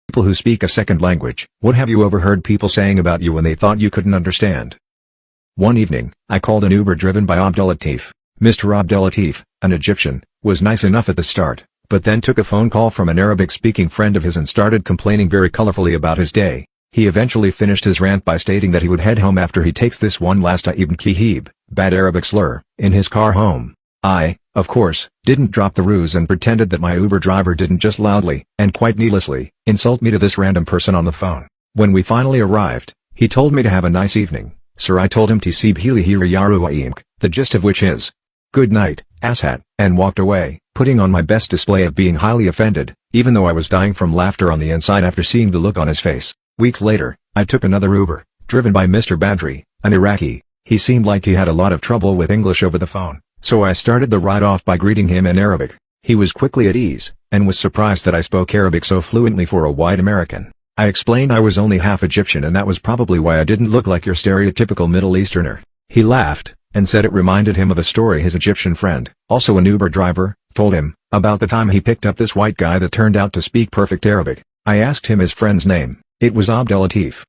People who speak a second language. What have you overheard people saying about you when they thought you couldn't understand? One evening, I called an Uber driven by Abdelatif. Mr. Abdelatif, an Egyptian, was nice enough at the start, but then took a phone call from an Arabic-speaking friend of his and started complaining very colorfully about his day. He eventually finished his rant by stating that he would head home after he takes this one last ibn Kihib, bad Arabic slur, in his car home. I, of course, didn't drop the ruse and pretended that my Uber driver didn't just loudly, and quite needlessly, insult me to this random person on the phone. When we finally arrived, he told me to have a nice evening. Sir, I told him Tisib Hili Hira Yaru, the gist of which is, good night, asshat, and walked away, putting on my best display of being highly offended, even though I was dying from laughter on the inside after seeing the look on his face. Weeks later, I took another Uber, driven by Mr. Badri, an Iraqi. He seemed like he had a lot of trouble with English over the phone, so I started the ride off by greeting him in Arabic. He was quickly at ease, and was surprised that I spoke Arabic so fluently for a white American. I explained I was only half Egyptian and that was probably why I didn't look like your stereotypical Middle Easterner. He laughed, and said it reminded him of a story his Egyptian friend, also an Uber driver, told him, about the time he picked up this white guy that turned out to speak perfect Arabic. I asked him his friend's name. It was Abdelatif.